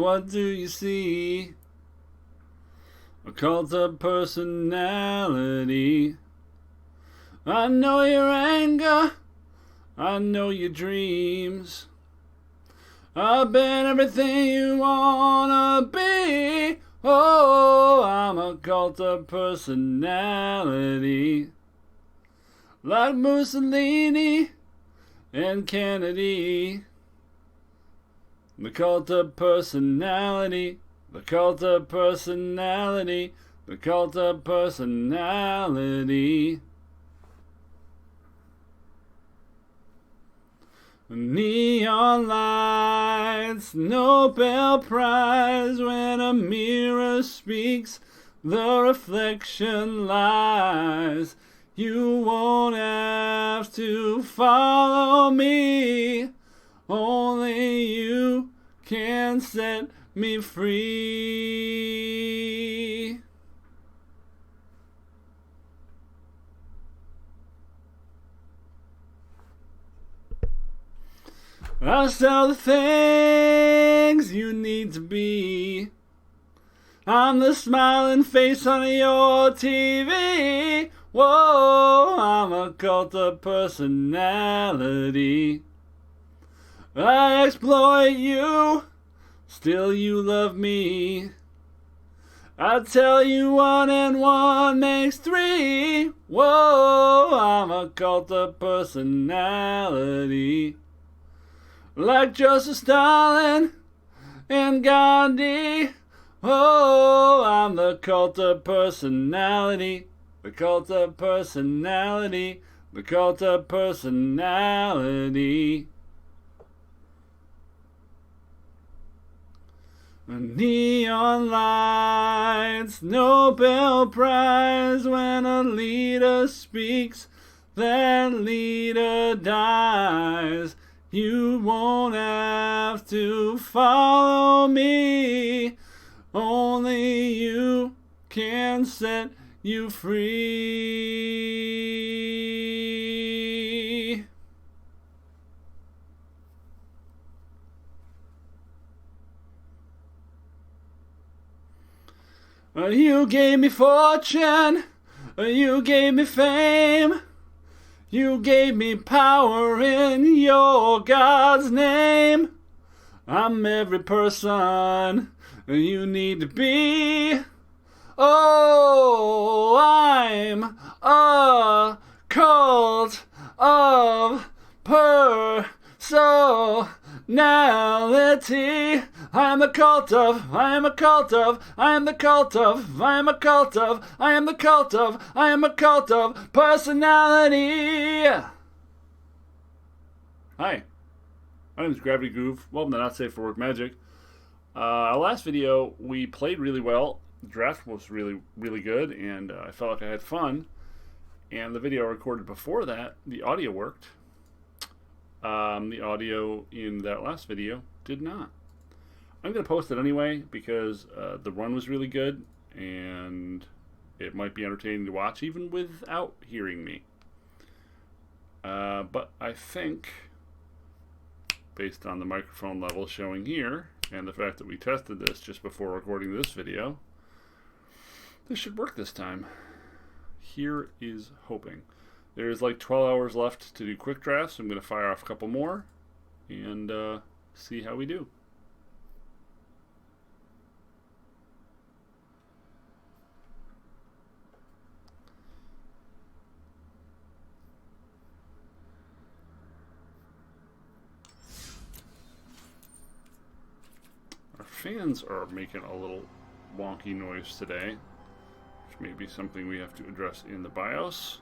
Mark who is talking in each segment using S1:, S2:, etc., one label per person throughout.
S1: what do you see? A cult of personality. I know your anger, I know your dreams. I've been everything you wanna be. Oh, I'm a cult of personality. Like Mussolini and Kennedy. The cult of personality. The cult of personality. The cult of personality. Neon lights, Nobel Prize. When a mirror speaks, the reflection lies. You won't have to follow me. Only you can set me free. I'll sell the things you need to be. I'm the smiling face on your TV. Whoa, I'm a cult of personality. I exploit you, still you love me. I tell you 1 and 1 makes 3. Whoa, I'm a cult of personality. Like Joseph Stalin and Gandhi. Oh, I'm the cult of personality. The cult of personality. The cult of personality. Neon lights, Nobel Prize. When a leader speaks, that leader dies. You won't have to follow me. Only you can set you free. You gave me fortune. You gave me fame. You gave me power in your God's name. I'm every person you need to be. Oh, I'm a cult of personality. I am the cult of, I am a cult of, I am the cult of, I am a cult of, I am the cult of, I am a cult of personality. Hi, my name is Gravity Groove. Welcome to Not Safe for Work Magic. Our last video, we played really well. The draft was really good, and I felt like I had fun. And the video I recorded before that, the audio worked. The audio in that last video did not. I'm going to post it anyway because the run was really good and it might be entertaining to watch even without hearing me. But I think, based on the microphone level showing here and the fact that we tested this just before recording this video, this should work this time. Here is hoping. There's like 12 hours left to do quick drafts. I'm going to fire off a couple more and see how we do. Our fans are making a little wonky noise today, which may be something we have to address in the BIOS.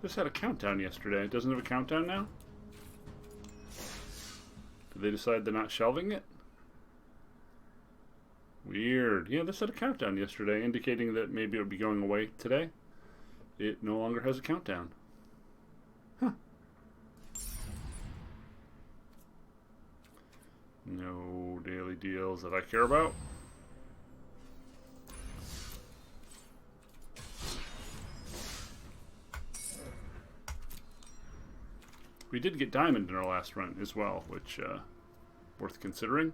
S1: This had a countdown yesterday. It doesn't have a countdown now? Did they decide they're not shelving it? Weird. Yeah, this had a countdown yesterday, indicating that maybe it would be going away today. It no longer has a countdown. Huh. No daily deals that I care about. We did get diamond in our last run as well, which worth considering.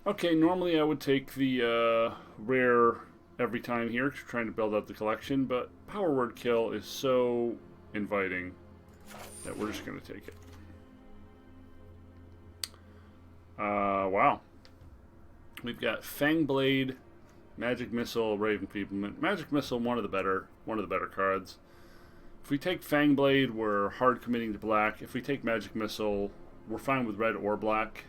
S1: Okay, normally I would take the rare every time here, trying to build up the collection, but Power Word Kill is so inviting that we're just going to take it. Wow. We've got Fangblade, Magic Missile, Raven Feeblement. Magic Missile, one of the better cards. If we take Fangblade, we're hard committing to black. If we take Magic Missile, we're fine with red or black.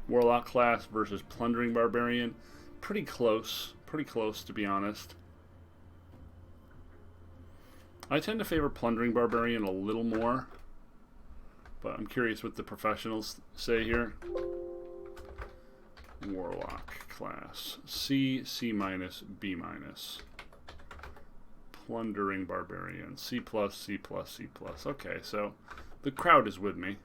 S1: Warlock class versus Plundering Barbarian. Pretty close to be honest. I tend to favor Plundering Barbarian a little more, but I'm curious what the professionals say here. Warlock class. C, C minus, B minus. Plundering Barbarian. C plus, C plus, C plus. Okay, so the crowd is with me.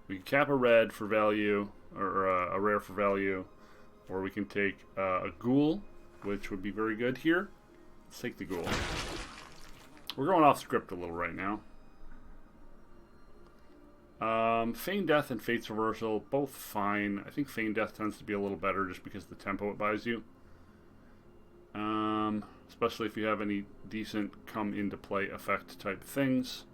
S1: We can cap a red for value, or a rare for value, or we can take a ghoul, which would be very good here. Let's take the ghoul. We're going off script a little right now. Feign Death and Fate's Reversal, both fine. I think Feign Death tends to be a little better just because of the tempo it buys you. Especially if you have any decent come into play effect type things.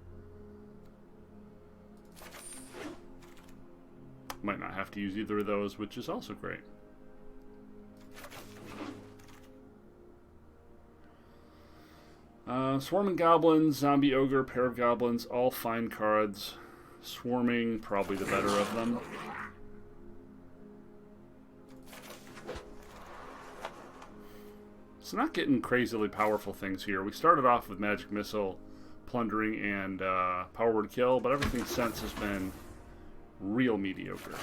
S1: Might not have to use either of those, which is also great. Swarming Goblins, Zombie Ogre, Pair of Goblins, all fine cards. Swarming, probably the better of them. So not getting crazily powerful things here. We started off with Magic Missile, Plundering, and Power Word Kill, but everything since has been real mediocre.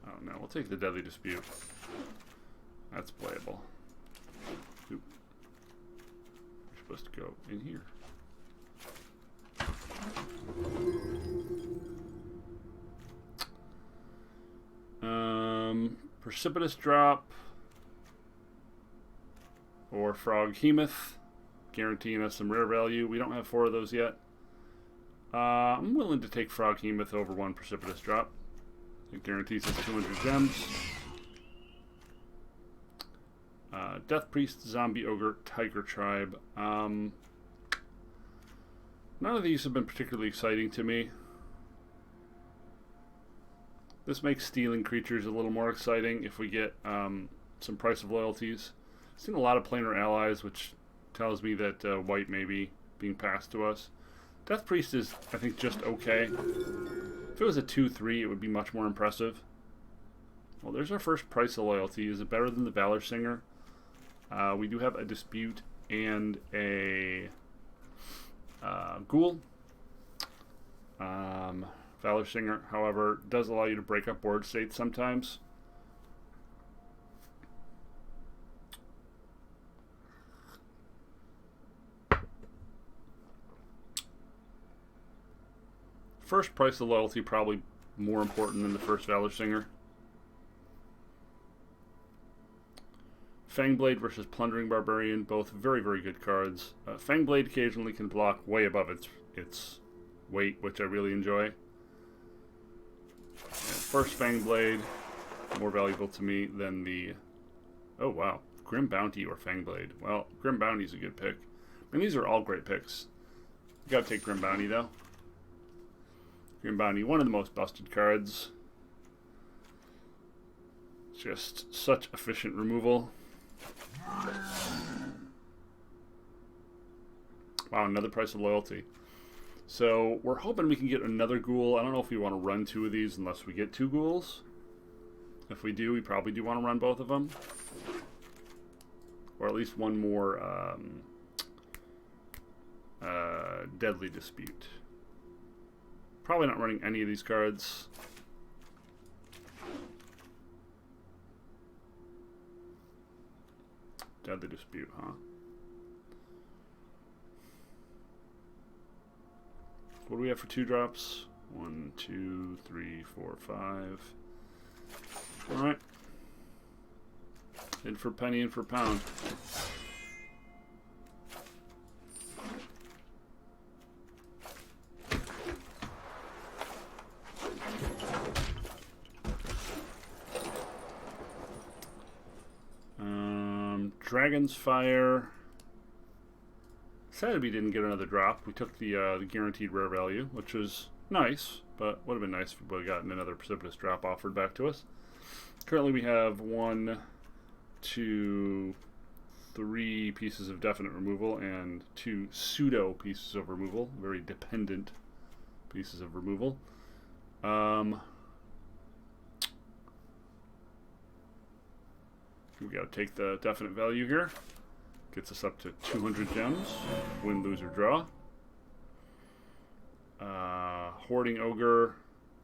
S1: Oh no, we'll take the Deadly Dispute. That's playable. Oop. We're supposed to go in here. Precipitous Drop or Froghemoth, guaranteeing us some rare value. We don't have 4 of those yet. I'm willing to take Froghemoth over 1 Precipitous Drop. It guarantees us 200 gems. Death Priest, Zombie Ogre, Tiger Tribe. None of these have been particularly exciting to me. This makes stealing creatures a little more exciting if we get some Price of Loyalties. I've seen a lot of planar allies, which tells me that white may be being passed to us. Death Priest is, I think, just okay. If it was a 2-3, it would be much more impressive. Well, there's our first Price of Loyalty. Is it better than the Valor Singer? We do have a Dispute and a Ghoul. Valor Singer, however, does allow you to break up board states sometimes. First Price of Loyalty probably more important than the first Valor Singer. Fangblade versus Plundering Barbarian, both very, very good cards. Fangblade occasionally can block way above its weight, which I really enjoy. First Fangblade, more valuable to me than the... Oh, wow. Grim Bounty or Fangblade. Well, Grim Bounty's a good pick. I mean, these are all great picks. You gotta take Grim Bounty, though. Grim Bounty, one of the most busted cards. Just such efficient removal. Wow, another Price of Loyalty. So we're hoping we can get another Ghoul. I don't know if we want to run 2 of these unless we get 2 Ghouls. If we do, we probably do want to run both of them. or at least one more Deadly Dispute. Probably not running any of these cards. Deadly Dispute, huh? What do we have for 2-drops? 1, 2, 3, 4, 5. Alright. In for penny, in for pound. Dragon's Fire. Sad we didn't get another drop. We took the guaranteed rare value, which was nice, but would have been nice if we would have gotten another precipitous drop offered back to us. Currently we have 1, 2, 3 pieces of definite removal and 2 pseudo pieces of removal, very dependent pieces of removal. We got to take the definite value here. Gets us up to 200 gems. Win, lose, or draw. Hoarding Ogre,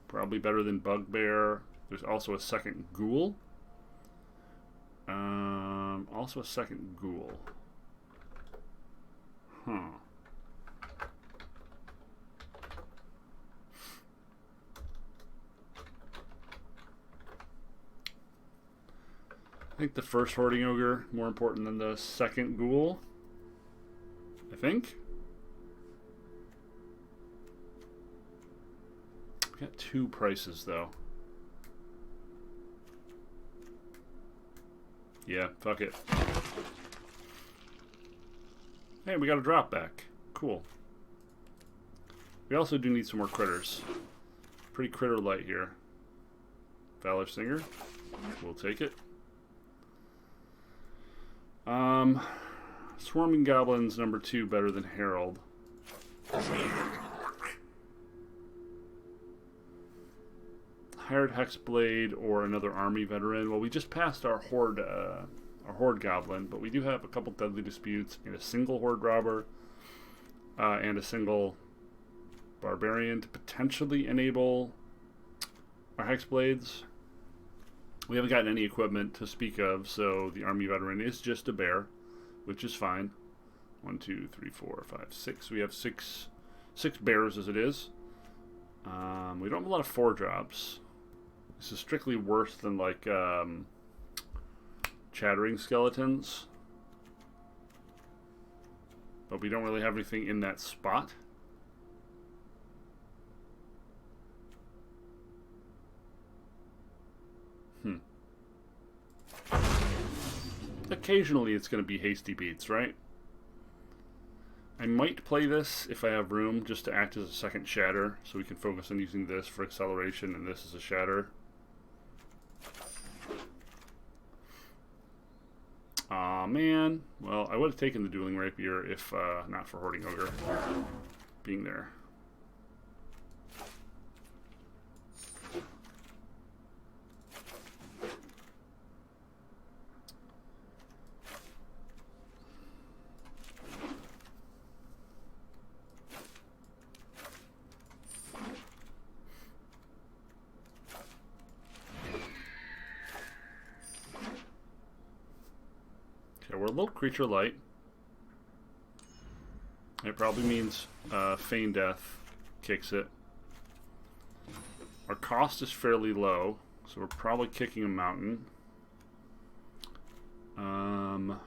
S1: probably better than Bugbear. There's also a second Ghoul. Also a second Ghoul. Huh. I think the first Hoarding Ogre more important than the second Ghoul. I think. We got 2 prices though. Yeah, fuck it. Hey, we got a drop back. Cool. We also do need some more critters. Pretty critter light here. Valor Singer. We'll take it. Swarming Goblins number 2 better than Herald. Hired Hexblade or another army veteran. Well, we just passed our Horde Goblin, but we do have a couple Deadly Disputes and a single Horde Robber and a single Barbarian to potentially enable our Hexblades. We haven't gotten any equipment to speak of, so the army veteran is just a bear, which is fine. 1, 2, 3, 4, 5, 6. We have six bears as it is. We don't have a lot of 4-drops. This is strictly worse than like Chattering Skeletons, but we don't really have anything in that spot. Occasionally it's going to be hasty beats, right? I might play this if I have room just to act as a second shatter, so we can focus on using this for acceleration and this as a shatter. Aw, man. Well, I would have taken the Dueling Rapier if not for Hoarding Ogre being there. We're a little creature light. It probably means Feign Death kicks it. Our cost is fairly low, so we're probably kicking a mountain. Are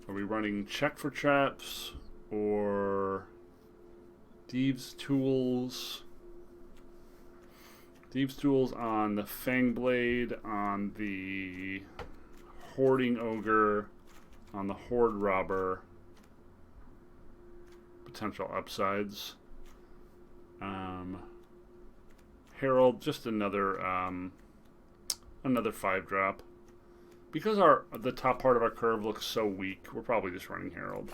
S1: we running Check for Traps or Thieves' Tools? Thieves' Tools on the Fangblade, on the Hoarding Ogre, on the Horde Robber. Potential upsides. Herald, just another 5-drop. Because the top part of our curve looks so weak, we're probably just running Herald.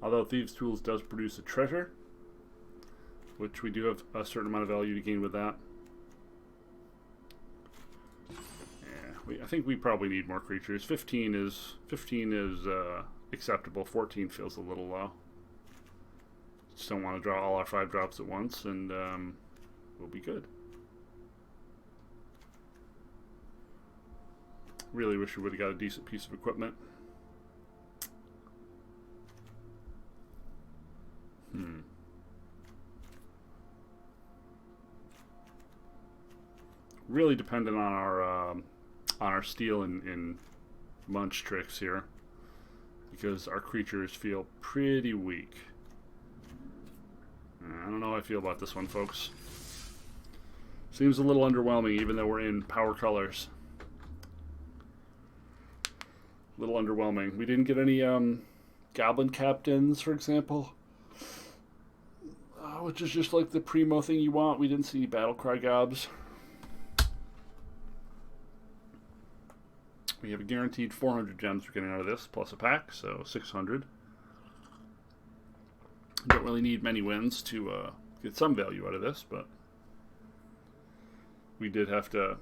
S1: Although Thieves' Tools does produce a treasure. which we do have a certain amount of value to gain with that. Yeah, I think we probably need more creatures. 15 is acceptable. 14 feels a little low. Just don't want to draw all our 5 drops at once, and we'll be good. Really wish we would have got a decent piece of equipment. Really dependent on our steel and munch tricks here, because our creatures feel pretty weak. I don't know how I feel about this one, folks. Seems a little underwhelming, even though we're in power colors. A little underwhelming. We didn't get any goblin captains, for example, which is just like the primo thing you want. We didn't see any battlecry gobs. We have a guaranteed 400 gems we're getting out of this, plus a pack, so 600. Don't really need many wins to get some value out of this, but we did have to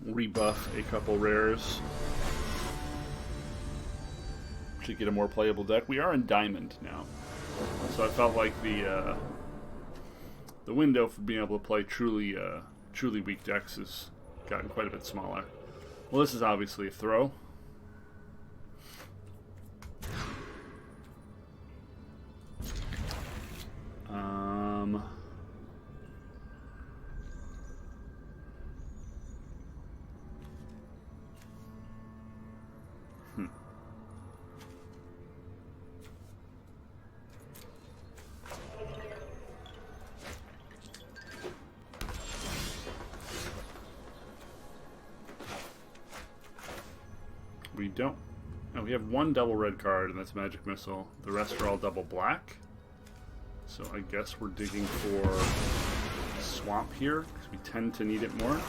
S1: rebuff a couple rares to get a more playable deck. We are in Diamond now, so I felt like the window for being able to play truly weak decks has gotten quite a bit smaller. Well, this is obviously a throw. We don't. No, we have one double red card, and that's Magic Missile. The rest are all double black. So I guess we're digging for Swamp here, because we tend to need it more.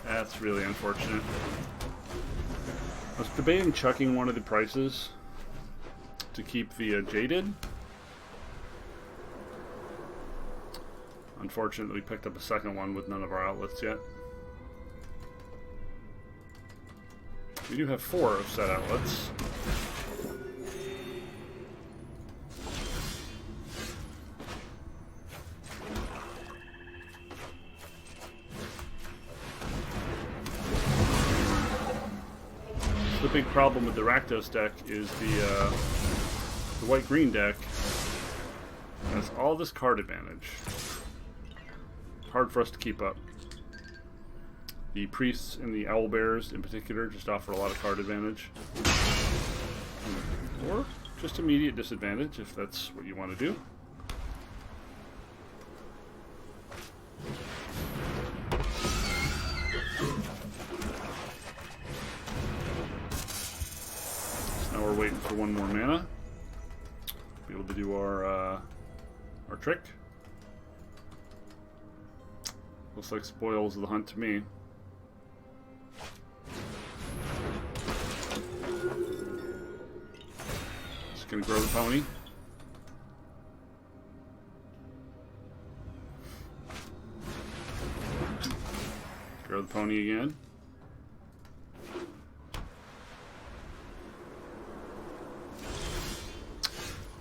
S1: That's really unfortunate. I was debating chucking one of the prices to keep the Jaded. Unfortunately, we picked up a second one with none of our outlets yet. We do have 4 of set outlets. The big problem with the Rakdos deck is the white-green deck has all this card advantage. Hard for us to keep up. The priests and the owlbears in particular just offer a lot of card advantage. Or just immediate disadvantage if that's what you want to do. So now we're waiting for one more mana. Be able to do our trick. Looks like spoils of the hunt to me. Just gonna grow the pony. Grow the pony again.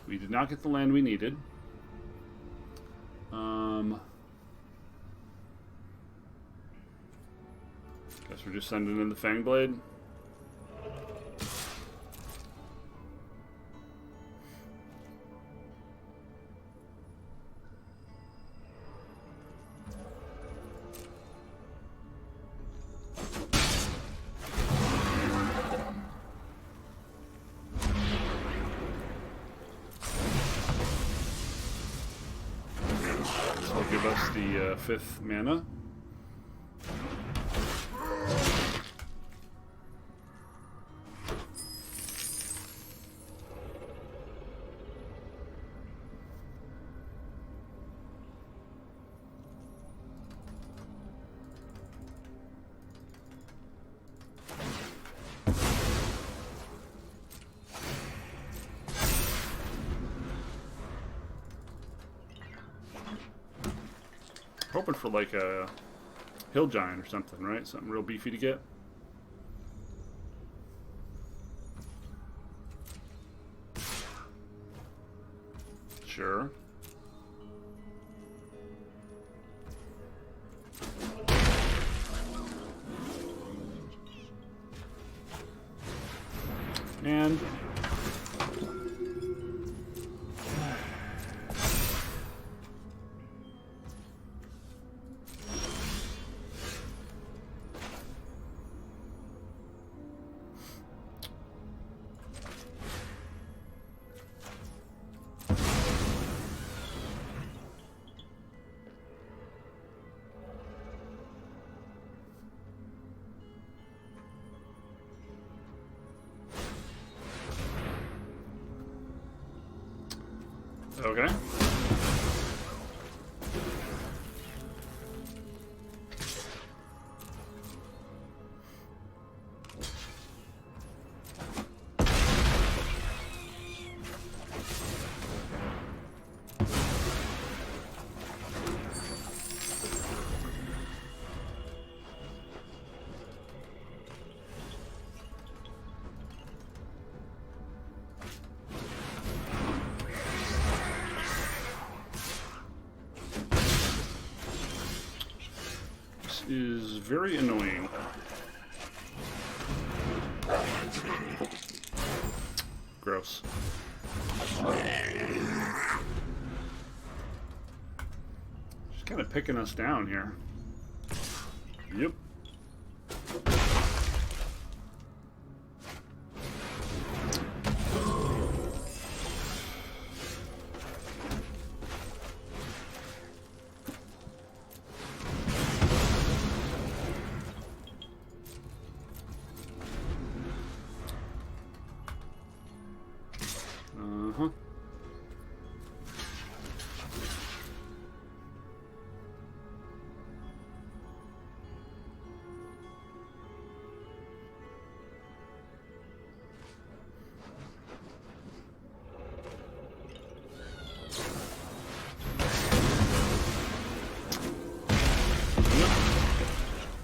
S1: We did not get the land we needed. Guess we're just sending in the Fangblade. This will give us the 5th mana. Hoping for like a hill giant or something, right? Something real beefy to get. Sure. And okay. Is very annoying. Gross. She's kind of picking us down here. Yep.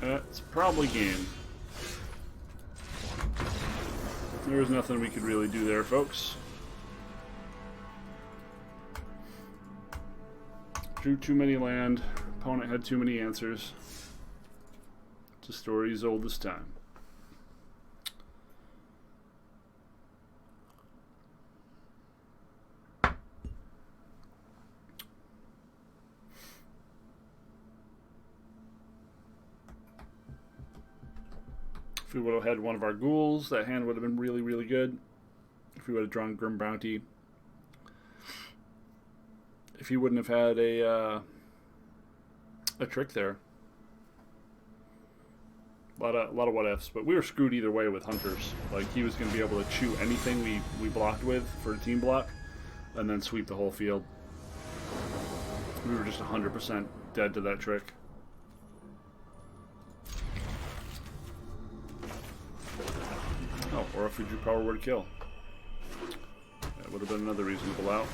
S1: That's probably game. There was nothing we could really do there, folks. Drew too many land. Opponent had too many answers. It's a story as old as time. If we would have had one of our ghouls, that hand would have been really, really good. If we would have drawn Grim Bounty. If he wouldn't have had a trick there. A lot of what ifs, but we were screwed either way with hunters. Like, he was going to be able to chew anything we blocked with for a team block, and then sweep the whole field. We were just 100% dead to that trick. Oh, or if we drew Power Word Kill. That would have been another reasonable out.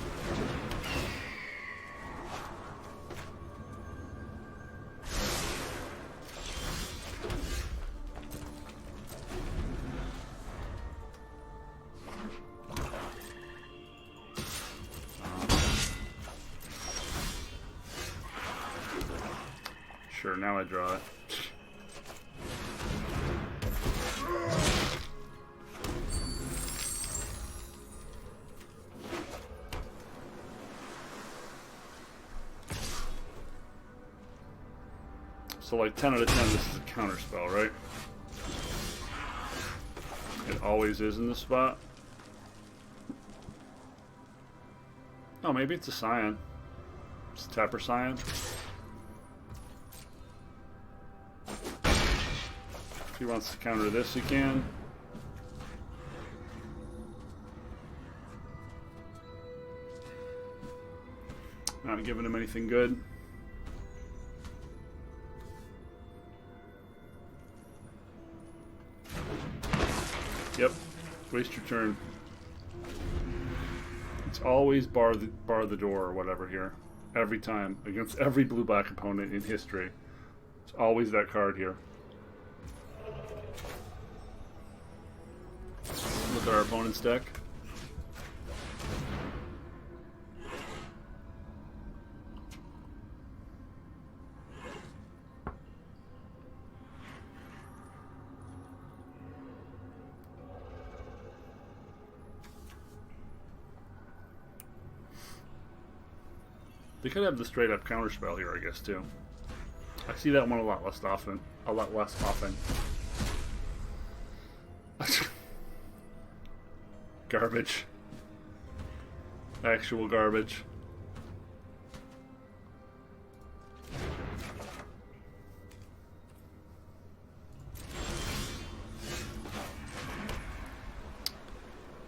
S1: Sure, now I draw it. So like 10 out of 10, this is a counter spell, right? It always is in this spot. Oh, maybe it's a Scion. It's a Tapper Scion. If he wants to counter this, he can. Not giving him anything good. Yep. Waste your turn. It's always bar the door or whatever here. every time against every blue-black opponent in history. It's always that card here. Look at our opponent's deck. They could have the straight up counterspell here, I guess, too. I see that one a lot less often. Garbage. Actual garbage.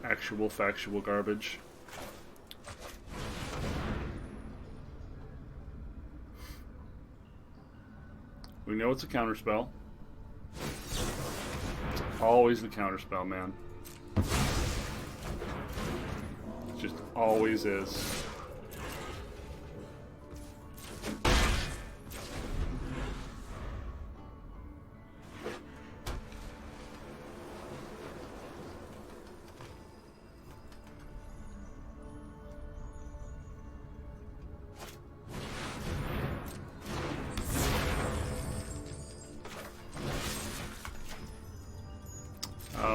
S1: Actual factual garbage. We know it's a counterspell. It's always the counterspell, man. It just always is.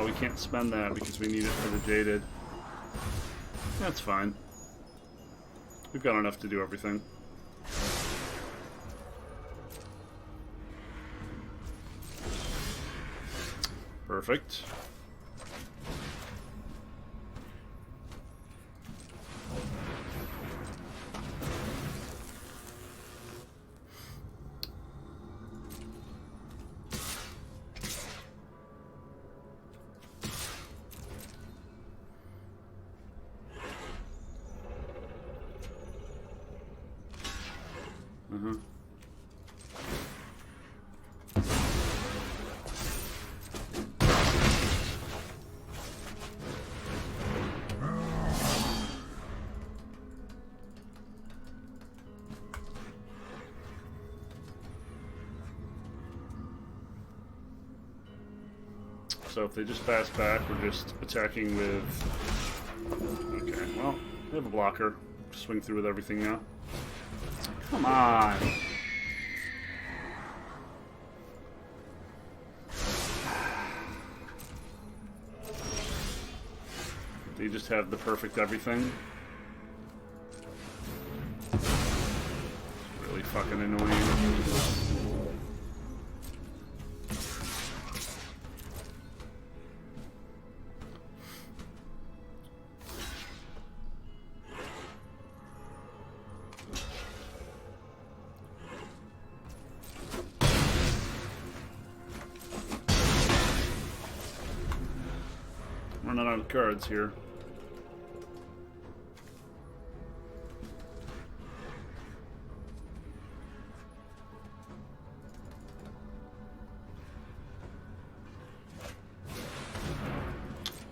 S1: We can't spend that because we need it for the Jaded. That's fine. We've got enough to do everything. Perfect. So if they just pass back, we're just attacking with... Okay, well, we have a blocker. Swing through with everything now. Come on! They just have the perfect everything. Really fucking annoying. Running out of cards here.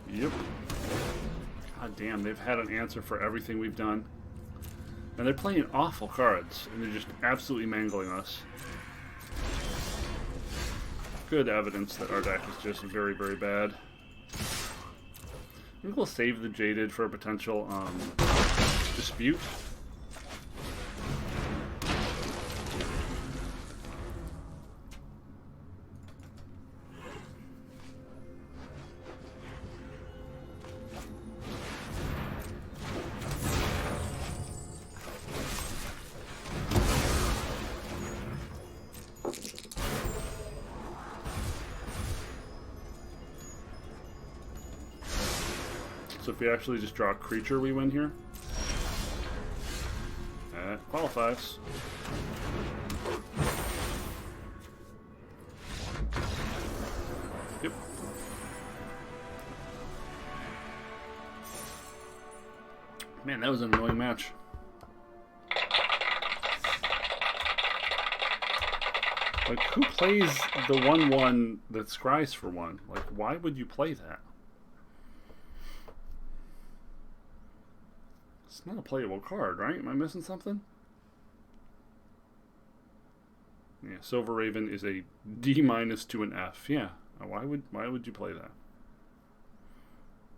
S1: Yep. God damn, they've had an answer for everything we've done. And they're playing awful cards, and they're just absolutely mangling us. Good evidence that our deck is just very, very bad. I think we'll save the Jaded for a potential dispute. So if we actually just draw a creature, we win here. That qualifies. Yep. Man, that was an annoying match. Like, who plays the 1/1 that scries for 1? Like, why would you play that? It's not a playable card, right? Am I missing something? Yeah, Silver Raven is a D- to an F. Yeah, why would you play that?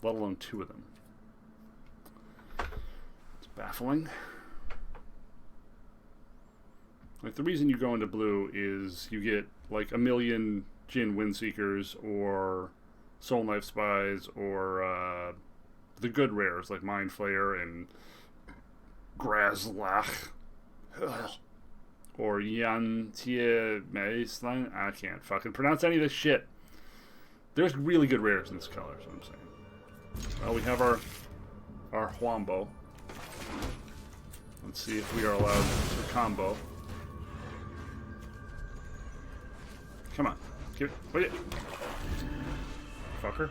S1: Let alone 2 of them. It's baffling. Like, the reason you go into blue is you get like a million Jin Windseekers or Soul Knife Spies or the good rares like Mind Flayer and Grazlach or Yan Tie Meislan. I can't fucking pronounce any of this shit. There's really good rares in this color, is what I'm saying. Well, we have our Huambo. Let's see if we are allowed to combo. Come on. Give it. Wait it. Fucker.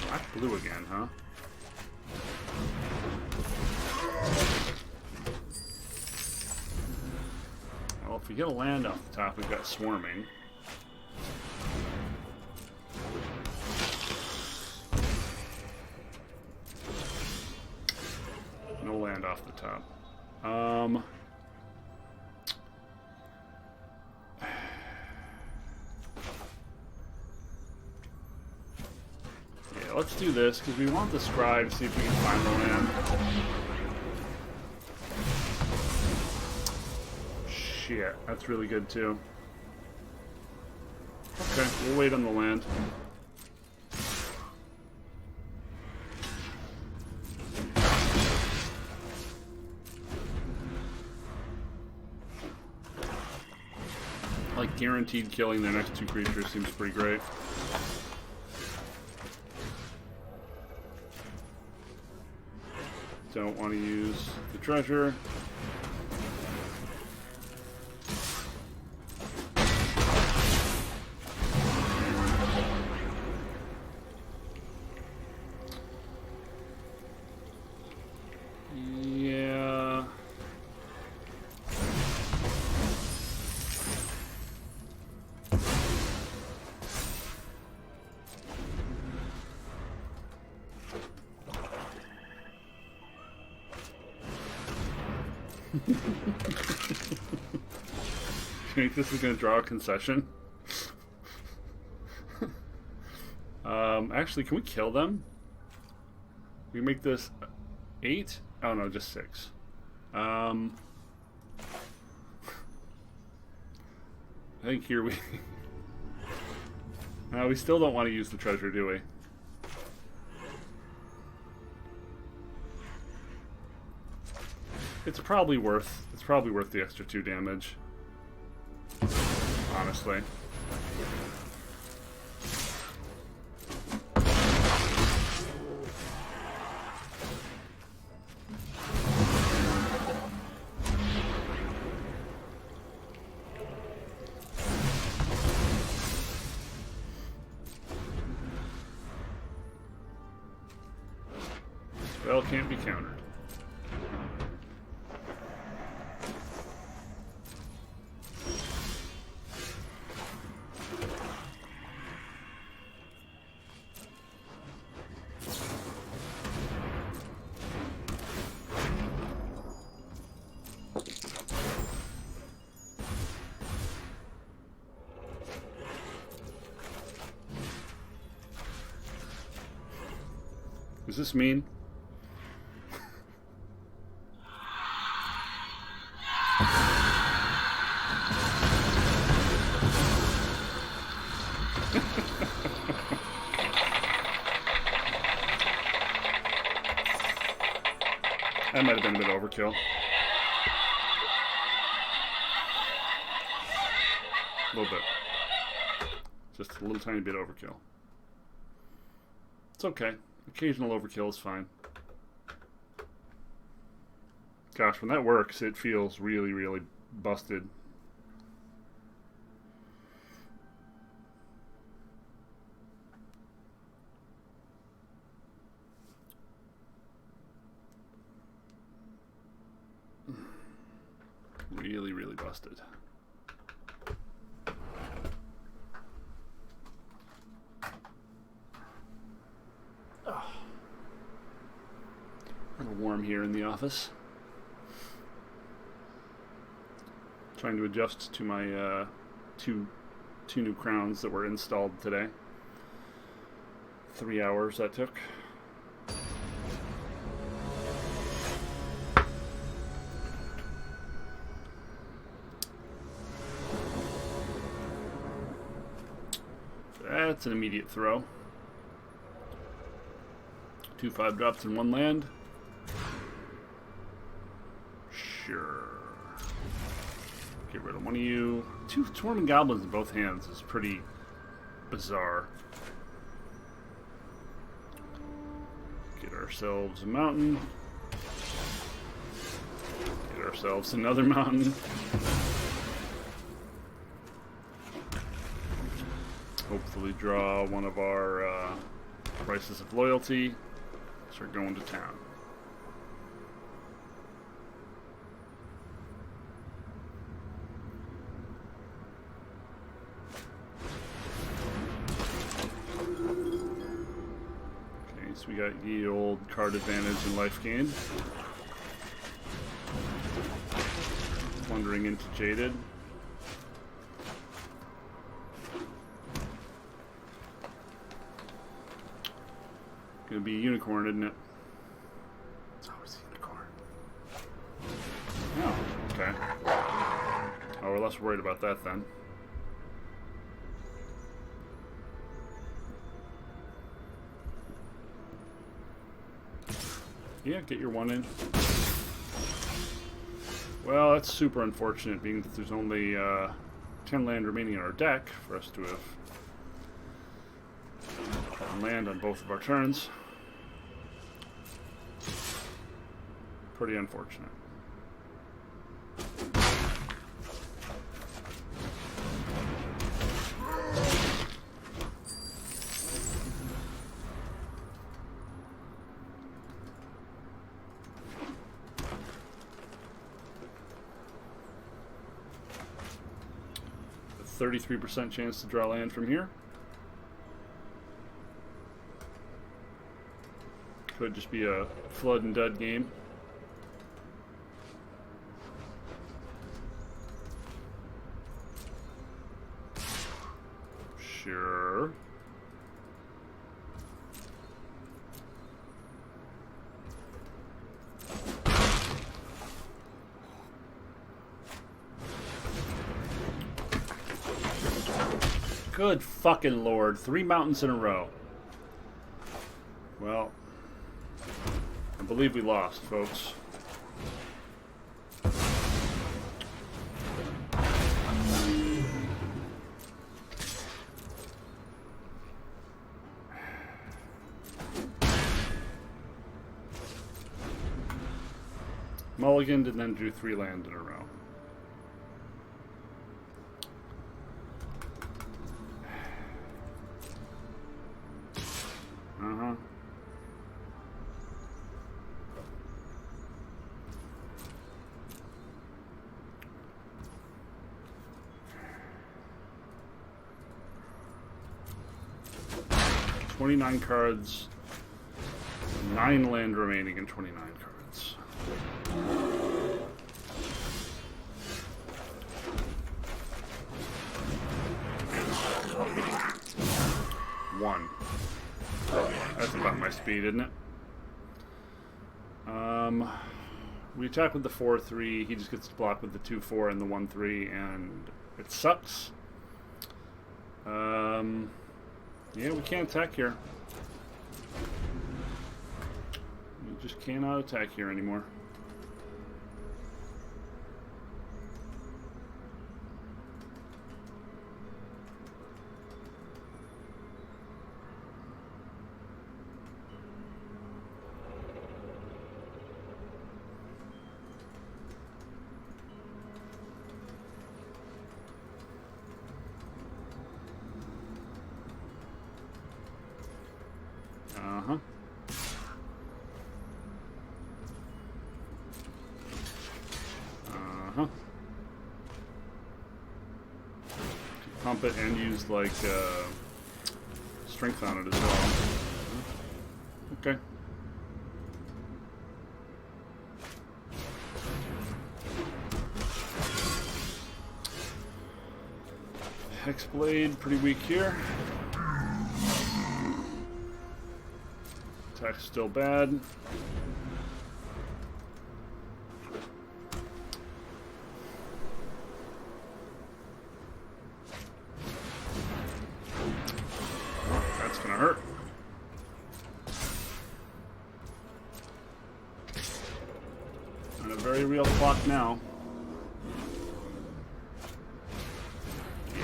S1: Black blue again, huh? Well, if we get a land off the top, we've got swarming. No land off the top. Yeah, let's do this, because we want the scribe to see if we can find the land. Shit, that's really good too. Okay, we'll wait on the land. Like, guaranteed killing their next 2 creatures seems pretty great. Don't want to use the treasure. Yeah. Do you think this is going to draw a concession? Actually, can we kill them? We make this 8? Oh no, just 6. I think here we... we still don't want to use the treasure, do we? It's probably worth the extra 2 damage. Honestly. Spell can't be countered. Does this mean? That might have been a bit overkill. A little bit. Just a little tiny bit overkill. It's okay. Occasional overkill is fine. Gosh, when that works, it feels really, really busted. Really, really busted. warm here in the office. Trying to adjust to my two new crowns that were installed today. 3 hours that took. That's an immediate throw. 2 5-drops in 1 land. Sure. Get rid of one of you. 2 Swarming Goblins in both hands is pretty bizarre. Get ourselves a mountain. Get ourselves another mountain. Hopefully draw one of our Prices of Loyalty. Start going to town. Okay, so we got the old card advantage and life gain. Plundering into Jaded. Gonna be a unicorn, isn't it? It's always a unicorn. Oh, okay. Oh, we're less worried about that then. Yeah, get your 1 in. Well, that's super unfortunate, being that there's only 10 land remaining in our deck for us to have land on both of our turns. Pretty unfortunate. A 33% chance to draw land from here. Could just be a flood and dud game. Sure. Good fucking lord. 3 mountains in a row. Well, I believe we lost, folks. Mulliganed and then drew 3 land in a row. Uh-huh. "29 cards, 9 land remaining and 29 cards. One. That's about my speed, isn't it? We attack with the 4/3. He just gets to block with the 2/4 and the 1/3, and it sucks. Yeah, we can't attack here. We just cannot attack here anymore. Uh-huh. Uh-huh. Pump it and use, like, strength on it as well. Okay. Hexblade, pretty weak here. Attack's still bad. That's gonna hurt. And a very real clock now.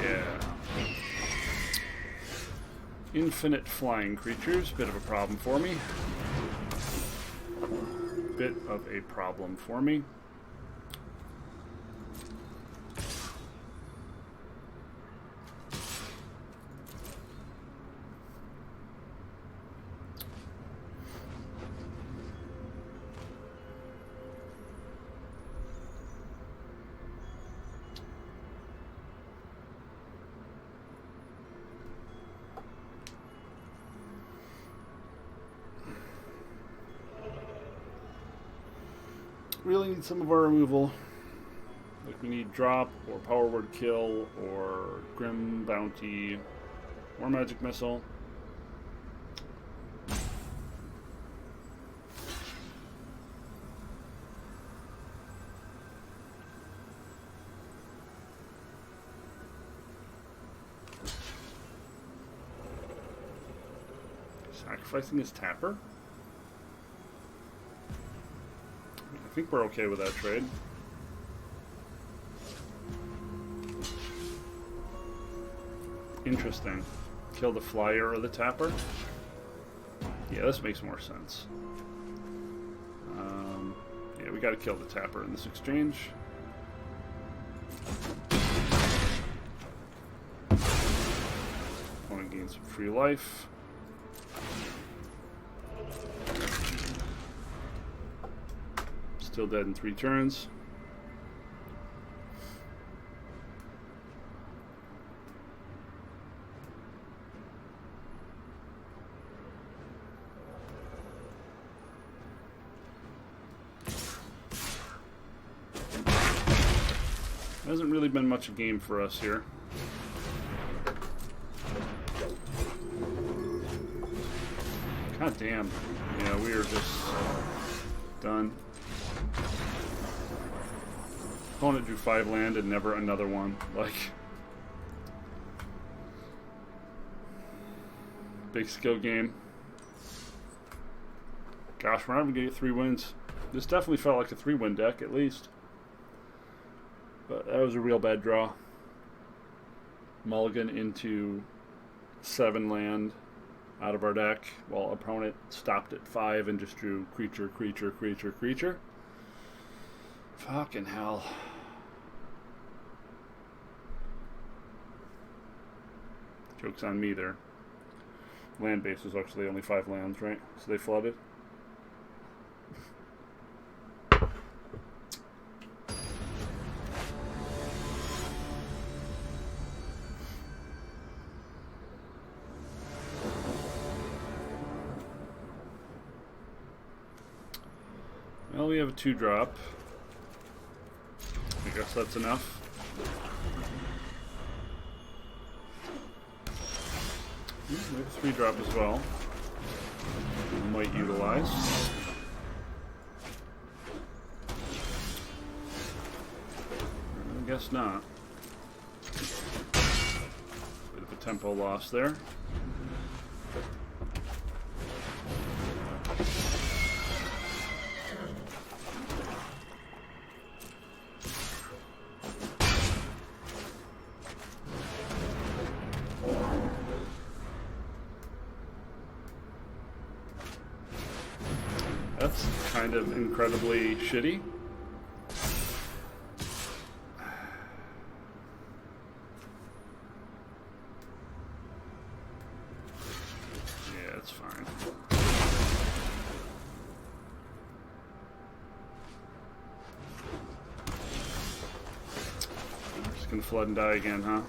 S1: Yeah. Infinite flying creatures, bit of a problem for me. Bit of a problem for me. Really need some of our removal. Like we need drop or power word kill or grim bounty or magic missile. Sacrificing his tapper. I think we're okay with that trade. Interesting. Kill the flyer or the tapper? Yeah, this makes more sense. Yeah, we gotta kill the tapper in this exchange. Opponent gains some free life. Still dead in 3 turns. Hasn't really been much a game for us here. God damn. Yeah, we are just done. Opponent drew 5 land and never another one. Like, big skill game. Gosh, we're not even gonna get 3 wins. This definitely felt like a 3-win deck at least. But that was a real bad draw. Mulligan into 7 land out of our deck while opponent stopped at 5 and just drew creature, creature, creature, creature. Fucking hell. Joke's on me there. Land base was actually only 5 lands, right? So they flooded. Well, we have a 2-drop. I guess that's enough. We have a 3-drop as well. We might utilize. I guess not. Bit of a tempo loss there. That's kind of incredibly shitty. Yeah, it's fine. Just gonna flood and die again, huh?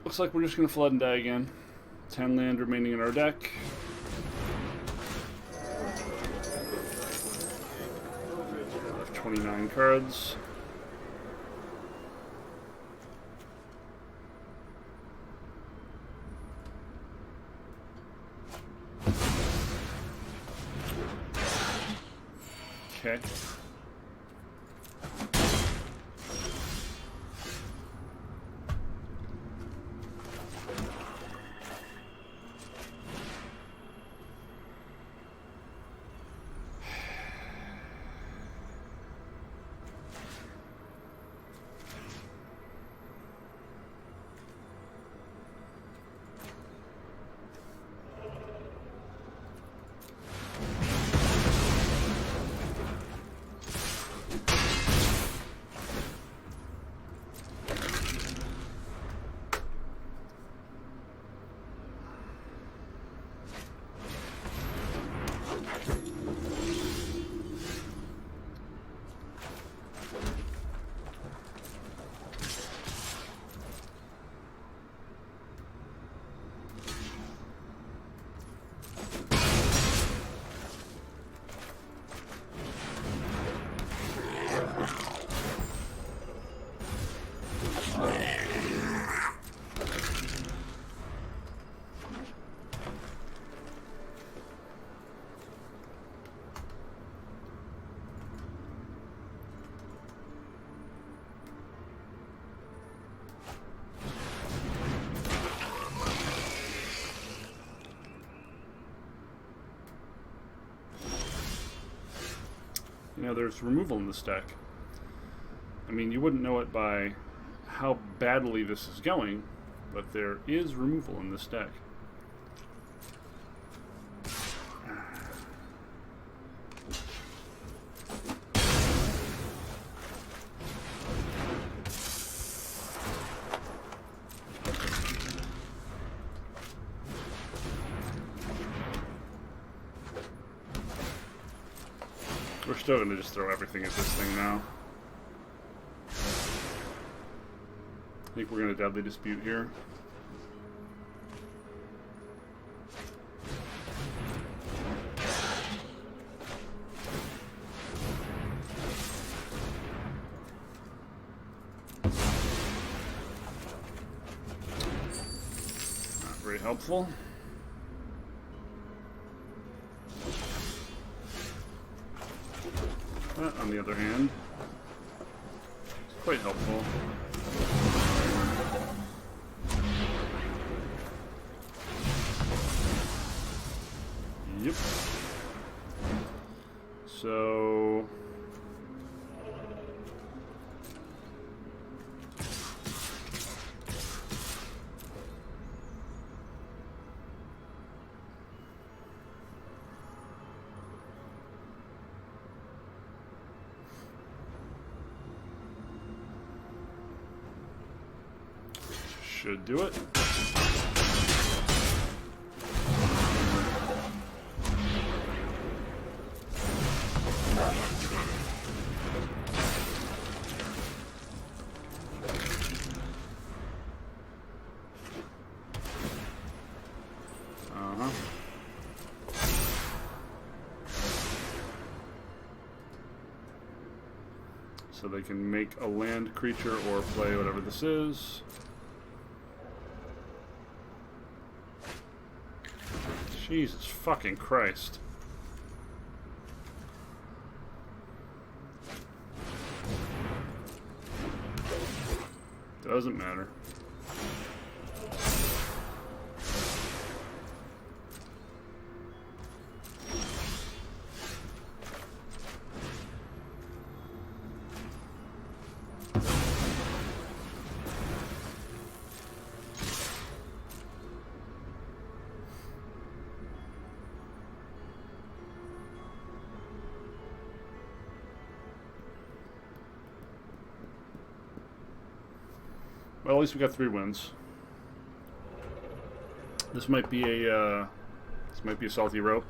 S1: Looks like we're just going to flood and die again. 10 land remaining in our deck. We have 29 cards. Okay. You know, there's removal in this deck. I mean, you wouldn't know it by how badly this is going, but there is removal in this deck. We're still going to just throw everything at this thing now. I think we're going to Deadly Dispute here. Not very helpful. But on the other hand, it's quite helpful. Yep. So should do it. So they can make a land creature or play whatever this is. Jesus fucking Christ. Doesn't matter. Well, at least we got 3 wins. This might be a salty rope.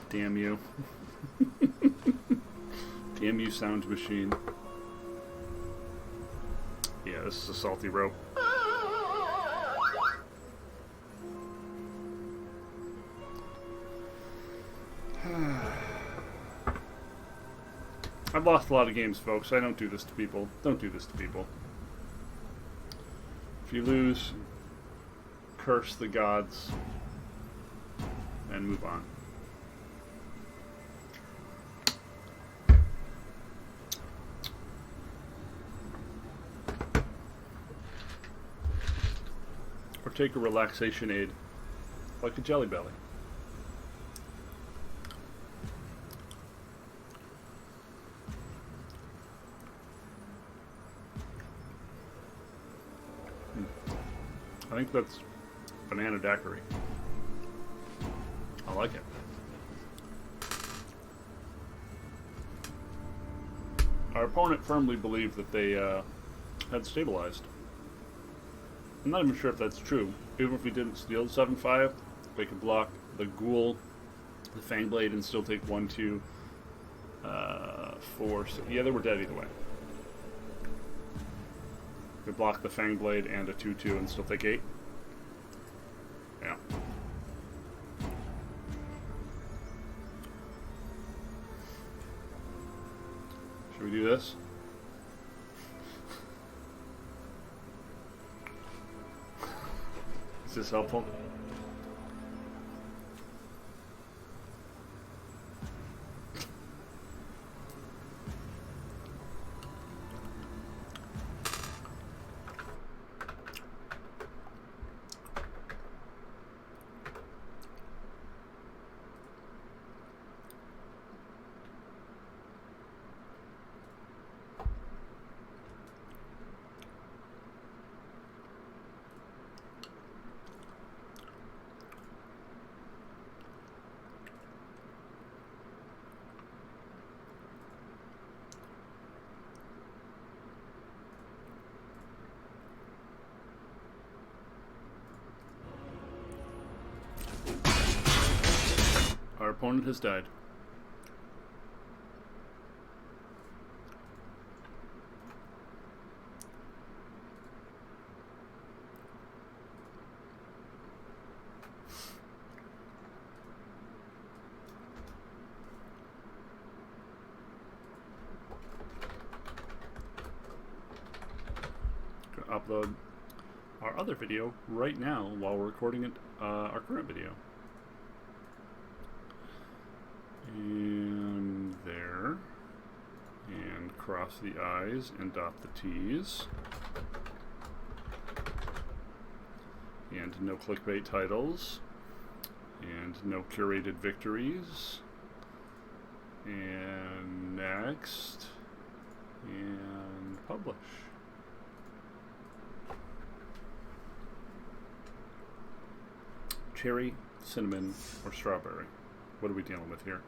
S1: Damn you. Damn you, sound machine. Yeah, this is a salty rope. I've lost a lot of games, folks. I don't do this to people. Don't do this to people. If you lose, curse the gods and move on. Or take a relaxation aid, like a Jelly Belly. I think that's banana daiquiri. I like it. Our opponent firmly believed that they had stabilized. I'm not even sure if that's true. Even if we didn't steal the 7-5, they could block the Ghoul, the Fangblade, and still take 1, 2, 4, 6. Yeah, they were dead either way. We block the Fangblade and a 2-2 and still take 8. Yeah. Should we do this? Is this helpful? Our opponent has died. Gonna upload our other video right now while we're recording it, our current video. And there. And cross the I's and dot the T's. And no clickbait titles. And no curated victories. And next. And publish. Cherry, cinnamon, or strawberry? What are we dealing with here?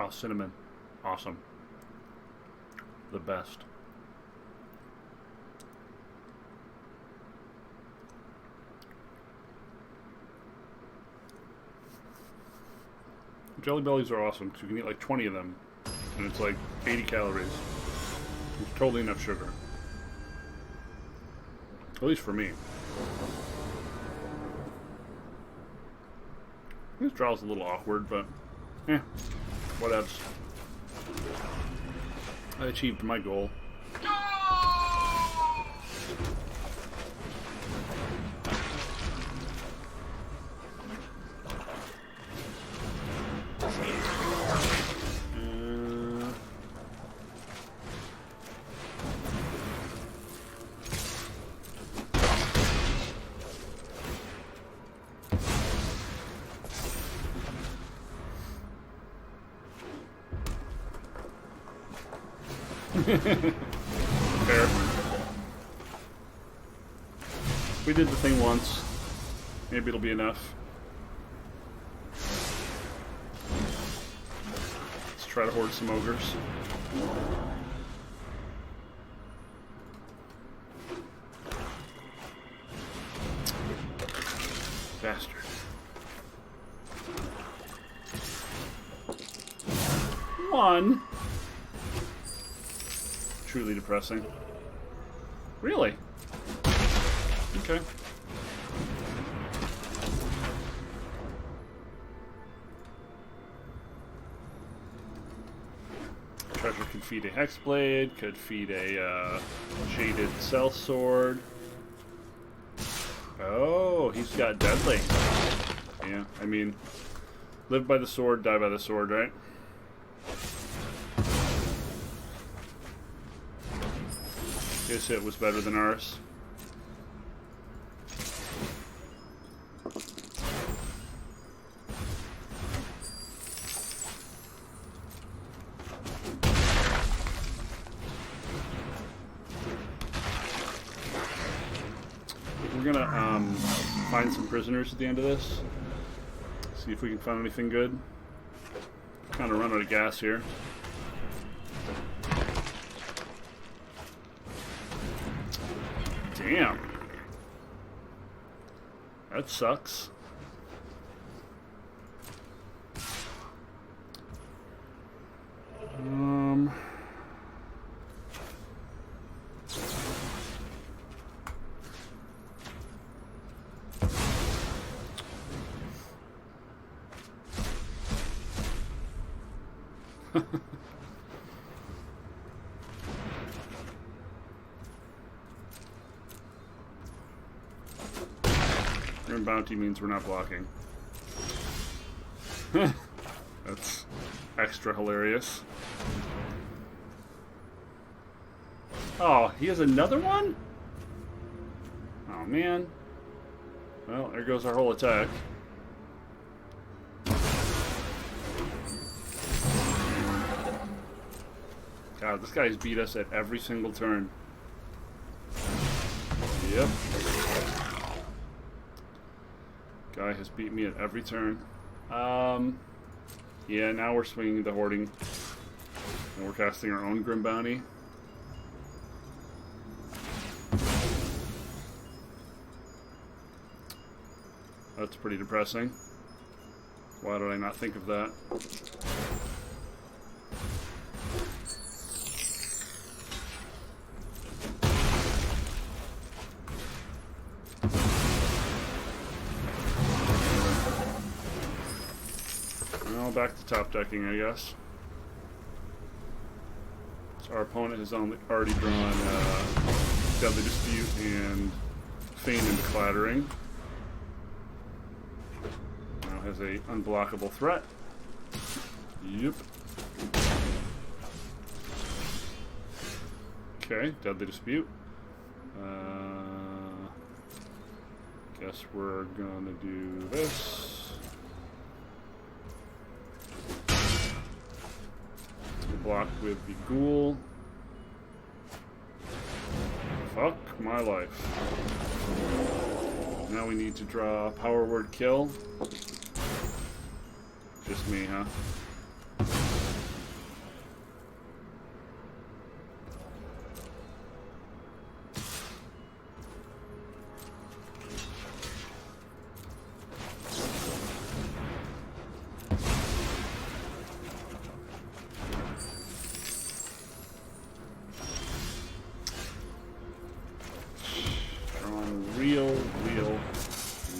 S1: Oh, cinnamon. Awesome. The best. Jelly Bellies are awesome because you can eat like 20 of them and it's like 80 calories. It's totally enough sugar. At least for me. This draw's a little awkward, but whatevs. I achieved my goal. Fair. We did the thing once. Maybe it'll be enough. Let's try to hoard some ogres. one. Truly depressing. Really? Okay. Treasure could feed a Hexblade, could feed a Jaded Sellsword. Oh, he's got Deadly. Yeah, I mean, live by the sword, die by the sword, right? His hit was better than ours. We're gonna find some prisoners at the end of this. See if we can find anything good. Kind of run out of gas here. Damn. That sucks. Grim Bounty means we're not blocking. That's extra hilarious. Oh, he has another one? Oh, man. Well, there goes our whole attack. God, this guy's beat us at every single turn. Yep. Guy has beat me at every turn. Yeah, now we're swinging the hoarding. And we're casting our own Grim Bounty. That's pretty depressing. Why did I not think of that? Well, back to top decking, I guess. So our opponent has already drawn Deadly Dispute and Feign into Clattering. Now has a unblockable threat. Yep. Okay, Deadly Dispute. Guess we're gonna do this. Block with the Ghoul. Fuck my life. Now we need to draw Power Word Kill. Just me, huh?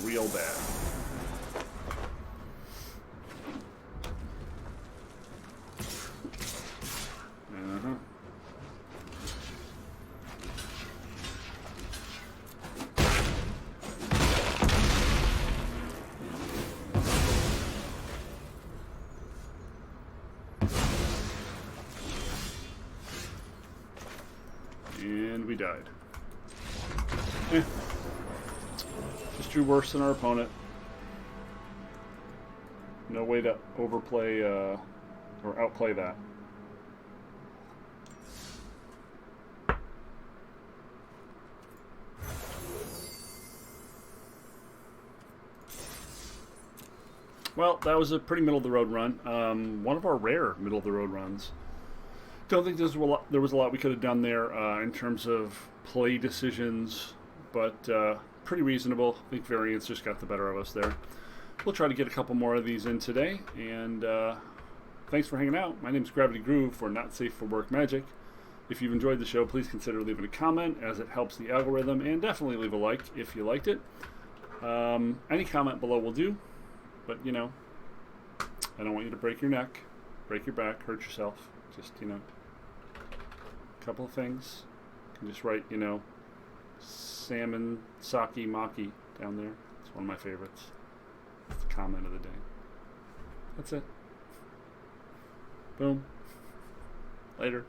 S1: Real bad. And we died. Just drew worse than our opponent. No way to overplay or outplay that. Well, that was a pretty middle-of-the-road run. One of our rare middle-of-the-road runs. Don't think there was a lot we could have done there in terms of play decisions, but pretty reasonable. I think variance just got the better of us there. We'll try to get a couple more of these in today, and thanks for hanging out. My name is Gravity Groove for Not Safe for Work Magic. If you've enjoyed the show, please consider leaving a comment, as it helps the algorithm, and definitely leave a like if you liked it. Any comment below will do, but I don't want you to break your neck, break your back, hurt yourself. Just a couple of things. You can just write salmon sake maki down there. It's one of my favorites. It's the comment of the day. That's it. Boom. Later.